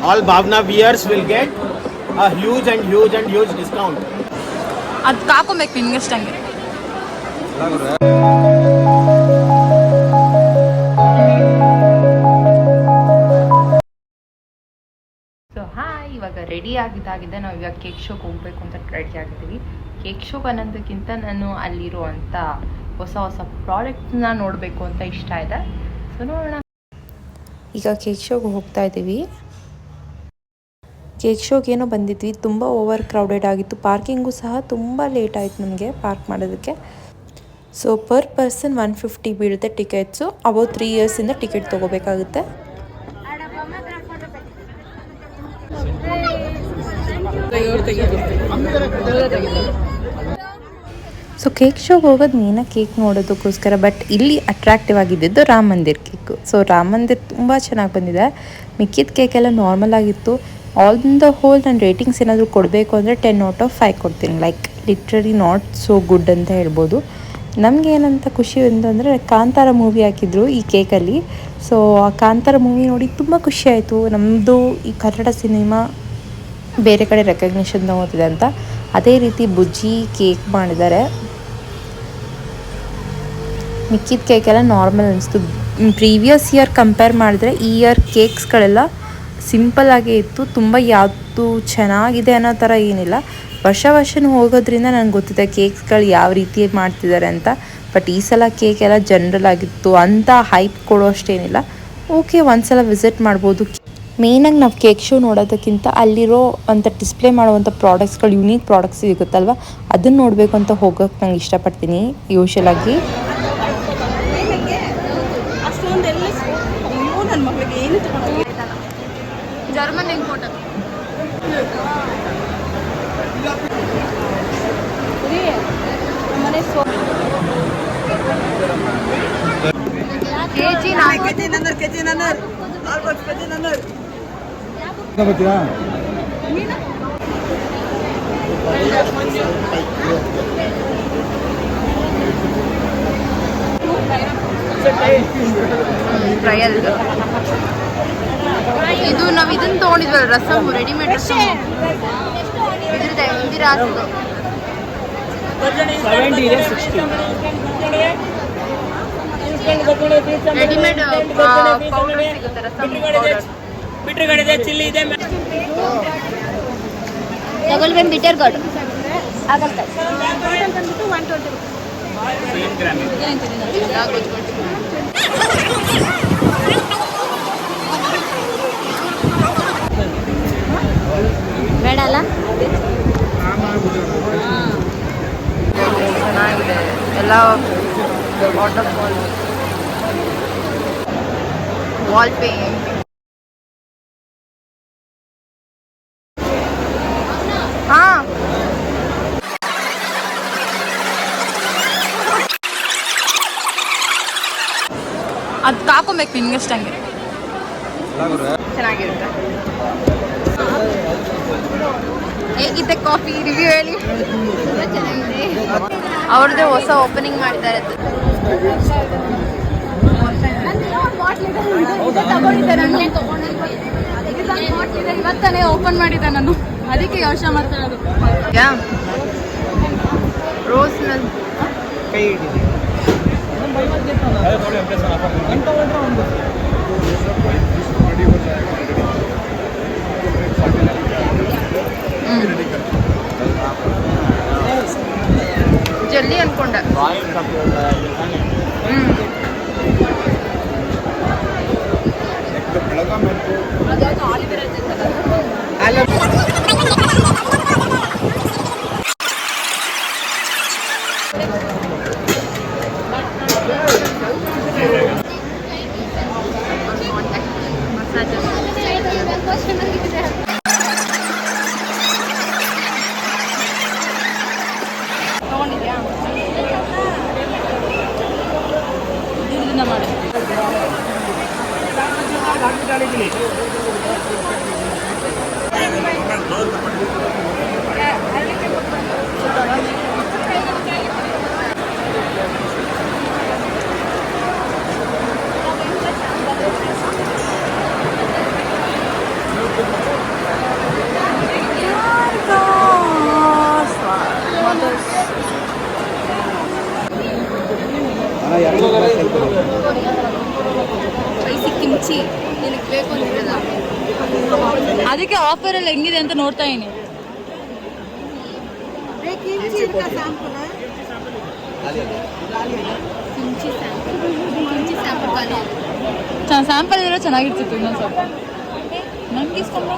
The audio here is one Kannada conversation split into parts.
All Bhavna viewers will get a huge discount. ಅದು ಕಾಕೊಂಬೇಕು ನಿನ್ಗಷ್ಟಂಗೆ. ಸೊ ಹಾಯ್, ಇವಾಗ ರೆಡಿ ಆಗಿದ್ದಾಗಿದೆ. ನಾವು ಇವಾಗ ಕೇಕ್ ಶೋಗೆ ಹೋಗ್ಬೇಕು ಅಂತ ರೆಡಿ ಆಗಿದ್ದೀವಿ. ಕೇಕ್ ಶೋಗೆ ಅನ್ನೋದಕ್ಕಿಂತ ನಾನು ಅಲ್ಲಿರುವಂಥ ಹೊಸ ಹೊಸ ಪ್ರಾಡಕ್ಟ್ನ ನೋಡಬೇಕು ಅಂತ ಇಷ್ಟ ಇದೆ. ಸೊ ನೋಡೋಣ. ಈಗ ಕೇಕ್ ಶೋಗೆ ಹೋಗ್ತಾ ಇದ್ದೀವಿ. ಕೇಕ್ ಶೋಗೆ ಏನೋ ಬಂದಿದ್ವಿ, ತುಂಬ ಓವರ್ ಕ್ರೌಡೆಡ್ ಆಗಿತ್ತು. ಪಾರ್ಕಿಂಗು ಸಹ ತುಂಬ ಲೇಟ್ ಆಯಿತು ನಮಗೆ ಪಾರ್ಕ್ ಮಾಡೋದಕ್ಕೆ. ಸೊ ಪರ್ ಪರ್ಸನ್ 150 ಬೀಳುತ್ತೆ ಟಿಕೆಟ್ಸು. ಅಬೌವ್ 3 ಇಯರ್ಸಿಂದ ಟಿಕೆಟ್ ತೊಗೋಬೇಕಾಗುತ್ತೆ. ಸೊ ಕೇಕ್ ಶೋಗೆ ಹೋಗೋದು ಮೇನಾಗಿ ಕೇಕ್ ನೋಡೋದಕ್ಕೋಸ್ಕರ. ಬಟ್ ಇಲ್ಲಿ ಅಟ್ರಾಕ್ಟಿವ್ ಆಗಿದ್ದು ರಾಮ ಮಂದಿರ್ ಕೇಕು. ಸೊ ರಾಮ ಮಂದಿರ್ ತುಂಬ ಚೆನ್ನಾಗಿ ಬಂದಿದೆ. ಮಿಕ್ಕಿದ ಕೇಕೆಲ್ಲ ನಾರ್ಮಲ್ ಆಗಿತ್ತು. ಆಲ್ ದ ಹೋಲ್ ನಾನು ರೇಟಿಂಗ್ಸ್ ಏನಾದರೂ ಕೊಡಬೇಕು ಅಂದರೆ 10/5 ಕೊಡ್ತೀನಿ. Like literally not so good ಅಂತ ಹೇಳ್ಬೋದು. ನಮಗೆ ಏನಂತ ಖುಷಿ ಅಂತಂದರೆ ಕಾಂತಾರ ಮೂವಿ ಹಾಕಿದ್ರು ಈ ಕೇಕಲ್ಲಿ. ಸೊ ಆ ಕಾಂತಾರ ಮೂವಿ ನೋಡಿ ತುಂಬ ಖುಷಿ ಆಯಿತು. ನಮ್ಮದು ಈ ಕನ್ನಡ ಸಿನಿಮಾ ಬೇರೆ ಕಡೆ ರೆಕಗ್ನಿಷನ್ ತಗೋತಿದೆ ಅಂತ. ಅದೇ ರೀತಿ ಬುಜ್ಜಿ ಕೇಕ್ ಮಾಡಿದ್ದಾರೆ. ಮಿಕ್ಕಿದ ಕೇಕೆಲ್ಲ ನಾರ್ಮಲ್ ಅನಿಸ್ತು. ಪ್ರೀವಿಯಸ್ ಇಯರ್ ಕಂಪೇರ್ ಮಾಡಿದ್ರೆ ಈ ಇಯರ್ ಕೇಕ್ಸ್ಗಳೆಲ್ಲ ಸಿಂಪಲ್ಲಾಗೇ ಇತ್ತು. ತುಂಬ ಯಾವುದು ಚೆನ್ನಾಗಿದೆ ಅನ್ನೋ ಥರ ಏನಿಲ್ಲ. ವರ್ಷನೂ ಹೋಗೋದ್ರಿಂದ ನನಗೆ ಗೊತ್ತಿದೆ ಕೇಕ್ಸ್ಗಳು ಯಾವ ರೀತಿ ಮಾಡ್ತಿದ್ದಾರೆ ಅಂತ. ಬಟ್ ಈ ಸಲ ಕೇಕ್ ಎಲ್ಲ ಜನರಲ್ ಆಗಿತ್ತು, ಅಂತ ಹೈಪ್ ಕೊಡೋ ಅಷ್ಟೇನಿಲ್ಲ. ಓಕೆ, ಒಂದ್ಸಲ ವಿಸಿಟ್ ಮಾಡ್ಬೋದು. ಮೇಯ್ನಾಗಿ ನಾವು ಕೇಕ್ ಶೋ ನೋಡೋದಕ್ಕಿಂತ ಅಲ್ಲಿರೋ ಅಂಥ ಡಿಸ್ಪ್ಲೇ ಮಾಡುವಂಥ ಪ್ರಾಡಕ್ಟ್ಸ್ಗಳು, ಯುನೀಕ್ ಪ್ರಾಡಕ್ಟ್ಸ್ ಸಿಗುತ್ತಲ್ವ, ಅದನ್ನು ನೋಡಬೇಕು ಅಂತ ಹೋಗೋಕ್ಕೆ ನಂಗೆ ಇಷ್ಟಪಡ್ತೀನಿ ಯೂಶಲಾಗಿ. German import trial. ಇದು ನಾವು ಇದನ್ನು ತೊಗೊಂಡಿದ್ವಲ್ಲ, ರಸಮ್, ರೆಡಿಮೇಡ್ ರಸಮ್. ಇದ್ರದ್ದು ಇಂದಿರಾ ರೆಡಿಮೇಡ್ ಪೌಡರ್ ಸಿಗುತ್ತೆ, ರಸಮ್ ಪೌಡರ್. ಚಿಲ್ಲಿ ಇದೆ ತಗೊಳ್ಬೇಕಂತ ಬಿಟರ್ ಗಾರ್ಡ್ ಆಗಲ್ಲ. ಬೇಡ ಅಲ್ಲ, ಚೆನ್ನಾಗಿದೆ ಎಲ್ಲ. ವಾಟರ್ ಫಾಲ್, ವಾಲ್ ಪೇಂಟ್, ಅದು ಕಾಕೊಂಬೇಕು ನಿನ್ಗಷ್ಟಂಗೆ. ಚೆನ್ನಾಗಿರುತ್ತೆ. ಹೇಗಿದೆ ಕಾಫಿ ರಿವ್ಯೂ ಹೇಳಿ. ಚೆನ್ನಾಗಿದೆ. ಅವ್ರದ್ದೇ ಹೊಸ ಓಪನಿಂಗ್ ಮಾಡಿದ್ದಾರೆ. ಇವತ್ತಾನೆ ಓಪನ್ ಮಾಡಿದ್ದೆ ನಾನು, ಅದಕ್ಕೆ ಯೋಚನೆ ಮಾಡ್ತಾ ಇರೋದು. ರೋಸ್ ಕೈ ಜಲ್ದಿ ಅನ್ಕೊಂಡೆ. ತಗೊಂಡಿದ್ಯಾ? ದೂರದಿಂದ ಮಾಡಿ. ಸ್ಪೈಸಿ ಕಿಮ್ಚಿ ನಿನಗೆ ಬೇಕು ಅಂತಿರಲ್ಲ, ಅದಕ್ಕೆ ಆಫರಲ್ಲಿ ಹೆಂಗಿದೆ ಅಂತ ನೋಡ್ತಾ ಇದೀನಿ. ಸ್ಯಾಂಪಲ್ ಇರೋ ಚೆನ್ನಾಗಿರ್ತಿತ್ತು ಇನ್ನೊಂದು ಸ್ವಲ್ಪ. ನಮ್ಗೆ ಇಸ್ಕೊಂಡ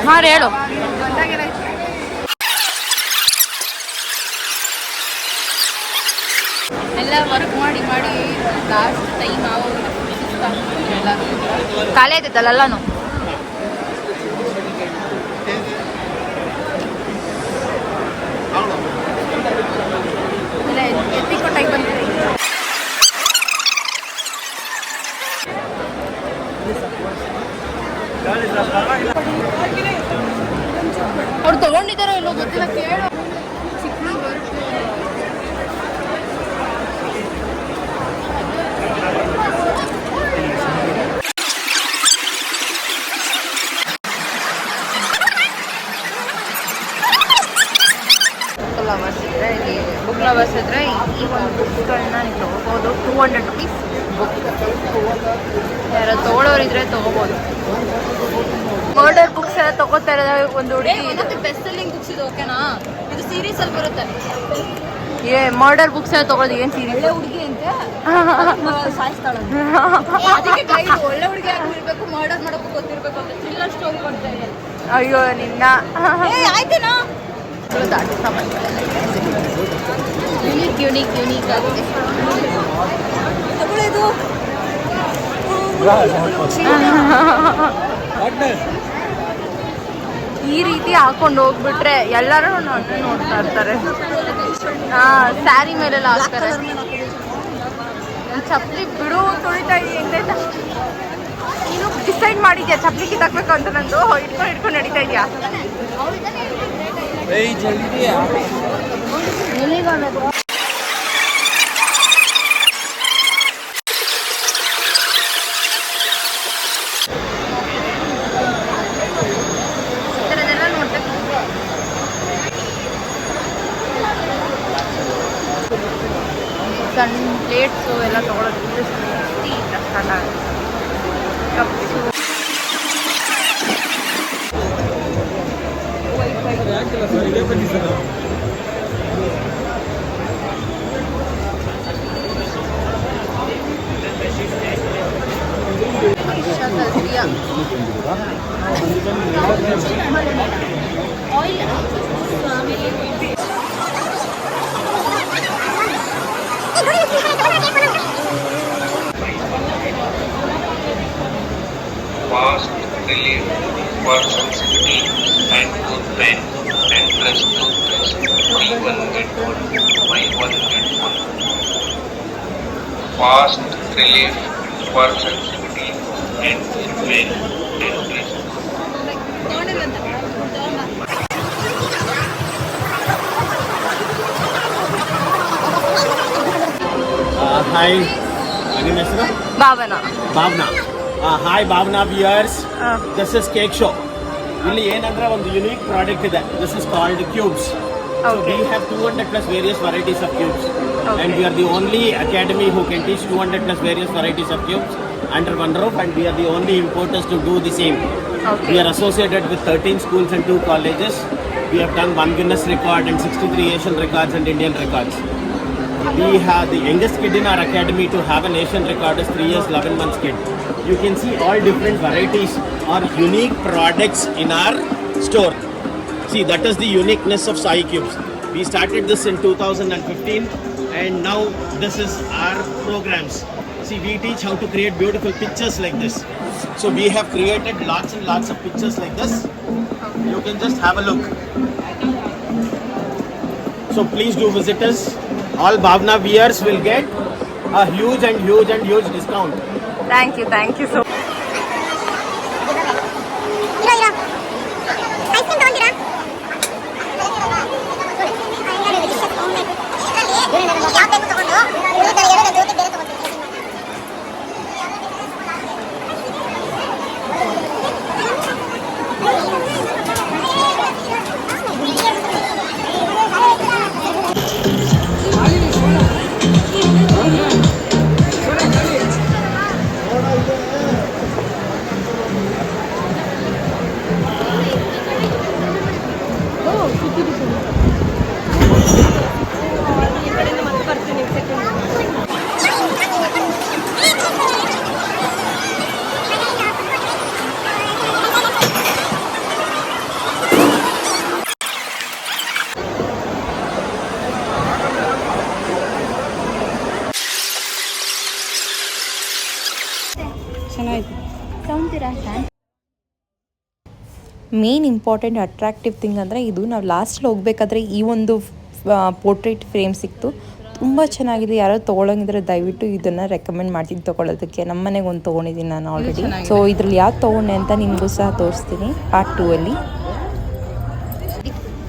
ಹಾಂ ಹೇಳು. ಎಲ್ಲ ವರ್ಕ್ ಮಾಡಿ ಮಾಡಿ ಲಾಸ್ಟ್ ಟೈಮ್ ಖಾಲಿ ಆಯ್ತೈತಲ್ಲ ಎಲ್ಲಾನು. ಎತ್ತಿಕೊ ಟೈಮ್ ಬಂದಿದೆ. ಅವ್ರು ತಗೊಂಡಿದ್ದಾರೋ ಇಲ್ಲೋ ಗೊತ್ತಿಲ್ಲ, ಕೇಳು. ಲವರ್ಸ್ ಇದ್ರೆ ಇಲ್ಲಿ ಬುಕ್ ಲವರ್ಸ್ ಇದ್ರೆ ಈ ಒಂದು ಬುಕ್ಗಳನ್ನ ನೀವು ತೊಗೋಬೋದು. 200 ರುಪೀಸ್ ಬುಕ್. ಯಾರು ತೊಗೊಳೋರಿದ್ರೆ ತೊಗೋಬೋದು. ಮರ್ಡರ್ ಬುಕ್ಸ್ ಎಲ್ಲ ತೊಗೋತಾ ಇರೋದು ಒಂದು ಹುಡುಗಿ. ಬೆಸ್ಟ್ ಸೆಲ್ಲಿಂಗ್ ಬುಕ್ಸ್ ಇದು, ಓಕೆನಾ? ಇದು ಸೀರೀಸ್ ಅಲ್ಲಿ ಬರುತ್ತೆ. ಮರ್ಡರ್ ಬುಕ್ಸ್ ಎಲ್ಲ ತೊಗೊಳೋದು ಏನು ಸೀರೀಸ್? ಹುಡುಗಿ ಅಂತ ಸಾಯಿಸ್ತಾಳೆ. ಅದಕ್ಕೆ ಗೈಡ್ ಒಳ್ಳೆ ಹುಡುಗಿ ಆಗಿರ್ಬೇಕು, ಮರ್ಡರ್ ಮಾಡೋಕ್ಕೂ ಗೊತ್ತಿರ್ಬೇಕು ಅಂತ ಥ್ರಿಲ್ಲರ್ ಸ್ಟೋರಿ ಕೊಡ್ತಾ ಇದೆ. ಅಯ್ಯೋ ನಿನ್ನ ಆಯ್ತೇನಾ? ದಾಟಿ ಸಾಮಾನುಗಳೆಲ್ಲ ಯುನೀಕ್ ಯುನೀಕ್ ಯುನೀಕ್ ಆಗಿದೆ. ತಗೊಳ್ಳೋದು ಈ ರೀತಿ ಹಾಕೊಂಡು ಹೋಗ್ಬಿಟ್ರೆ ಎಲ್ಲರೂ ನನ್ನ ನೋಡ್ತಾ ಇರ್ತಾರೆ. ಸ್ಯಾರಿ ಮೇಲೆಲ್ಲ ಹಾಕ್ತಾರೆ. ಚಪ್ಪಲಿ ಬಿಡು, ತೊಳಿತಾ ಇದೆಯಾ? ನೀನು ಡಿಸೈಡ್ ಮಾಡಿದ್ಯಾ ಚಪ್ಪಲಿ ಕಿತ್ತಾಕ್ಬೇಕು ಅಂತ? ನಂದು ಇಟ್ಕೊಂಡು ನಡೀತಾ ಇದೆಯಾ? ಸಣ್ಣ ಪ್ಲೇಟ್ಸು ಎಲ್ಲ ತೊಗೊಳೋದು cups. Fast relief for sensitivity and tooth pain and press toothpaste. Buy one get one. Buy one get one. Fast relief for sensitivity and tooth pain and press. Hi, ನಿಮ್ಮ ಹೆಸರು? Bhavana. Hi Bhavana viewers, this is cake show. ಇಲ್ಲಿ ಏನಂದ್ರೆ ಒಂದು ಯುನೀಕ್ ಪ್ರಾಡಕ್ಟ್ ಇದೆ. This is called cubes. So we have 200 plus various varieties of cubes, and we are the only academy who can teach 200 plus various varieties of cubes under one roof, and we are the only importers to do the same. We are associated with 13 schools and 2 colleges. We have done 1 Guinness record and 63 Asian records and Indian records. We have the youngest kid in our academy to have a nation record is 3 years 11 months kid. You can see all different varieties or unique products in our store. See, that is the uniqueness of Sai Cubes. We started this in 2015 and now this is our programs. See, we teach how to create beautiful pictures like this. So we have created lots and lots of pictures like this. You can just have a look. So please do visit us. All Bhavna viewers will get a huge discount. Thank you so main important attractive thing ಅಂದರೆ ಇದು ನಾವು ಲಾಸ್ಟಲ್ಲಿ ಹೋಗ್ಬೇಕಾದ್ರೆ ಈ ಒಂದು ಪೋರ್ಟ್ರೇಟ್ ಫ್ರೇಮ್ ಸಿಕ್ತು. ತುಂಬ ಚೆನ್ನಾಗಿದೆ. ಯಾರೋ ತೊಗೊಳಂಗಿದ್ರೆ ದಯವಿಟ್ಟು ಇದನ್ನು ರೆಕಮೆಂಡ್ ಮಾಡ್ತೀನಿ ತೊಗೊಳೋದಕ್ಕೆ. ನಮ್ಮ ಮನೆಗೆ ಒಂದು ತೊಗೊಂಡಿದ್ದೀನಿ ನಾನು ಆಲ್ರೆಡಿ. ಸೊ ಇದ್ರಲ್ಲಿ ಯಾವ್ದು ತೊಗೊಂಡೆ ಅಂತ ನಿಮಗೂ ಸಹ ತೋರಿಸ್ತೀನಿ ಪಾರ್ಟ್ 2 ಅಲ್ಲಿ.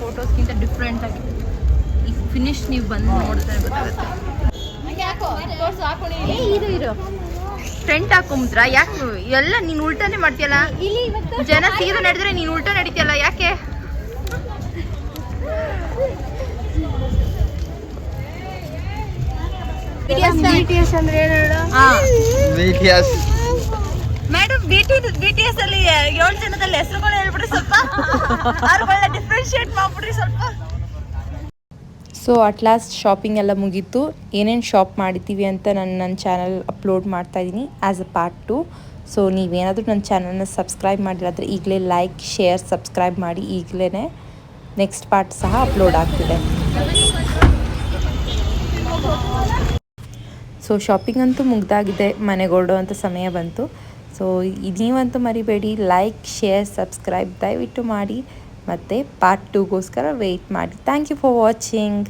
ಫೋಟೋಸ್ಗಿಂತ ಡಿಫ್ರೆಂಟ್ ಆಗಿದೆ. ಈ ಫಿನಿಶ್ ನೀವು ಬಂದು ನೋಡಿದ್ರೆ ಗೊತ್ತಾಗುತ್ತೆ. ಇದು ಫ್ರಂಟ್ ಹಾಕೊಂಬಿಟ್ರ ಯಾಕೆ ಎಲ್ಲ ನೀನು ಉಲ್ಟಾನೇ ಮಾಡ್ತೀಯಲ್ಲ? ಜನ ಸೀದಾ ನಡೆದ್ರೆ ನೀನು ಉಲ್ಟಾ ನಡೀತೀಯಲ್ಲ ಯಾಕೆ? BTS ಅಂದ್ರೆ ಏನು ಹೇಳು? ಮೇಡಮ್ BTS ಅಲ್ಲಿ 7 ಜನದಲ್ಲಿ ಹೆಸರುಗಳು ಹೇಳ್ಬಿಡ್ರಿ ಸ್ವಲ್ಪ. ಅವ್ರುಗಳನ್ನ ಡಿಫ್ರೆನ್ಶಿಯೇಟ್ ಮಾಡ್ಬಿಡ್ರಿ ಸ್ವಲ್ಪ. ಸೊ ಅಟ್ ಲಾಸ್ಟ್ ಶಾಪಿಂಗ್ ಎಲ್ಲ ಮುಗೀತು. ಏನೇನು ಶಾಪ್ ಮಾಡಿದ್ದೀವಿ ಅಂತ ನನ್ನ ಚಾನಲ್ ಅಪ್ಲೋಡ್ ಮಾಡ್ತಾಯಿದ್ದೀನಿ ಆ್ಯಸ್ ಅ ಪಾರ್ಟ್ 2. ಸೊ ನೀವೇನಾದರೂ ನನ್ನ ಚಾನಲ್ನ ಸಬ್ಸ್ಕ್ರೈಬ್ ಮಾಡಿದ್ರೆ ಈಗಲೇ ಲೈಕ್ ಶೇರ್ ಸಬ್ಸ್ಕ್ರೈಬ್ ಮಾಡಿ. ಈಗಲೇ ನೆಕ್ಸ್ಟ್ ಪಾರ್ಟ್ ಸಹ ಅಪ್ಲೋಡ್ ಆಗ್ತಿದೆ. ಸೊ ಶಾಪಿಂಗ್ ಅಂತೂ ಮುಗ್ದಾಗಿದೆ. ಮನೆಗೆ ಹೊರಡುವಂಥ ಸಮಯ ಬಂತು. ಸೊ ನೀವಂತೂ ಮರಿಬೇಡಿ ಲೈಕ್ ಶೇರ್ ಸಬ್ಸ್ಕ್ರೈಬ್ ದಯವಿಟ್ಟು ಮಾಡಿ. ಮತ್ತು ಪಾರ್ಟ್ 2ಗೋಸ್ಕರ ವೆಯ್ಟ್ ಮಾಡಿ. Thank you for watching.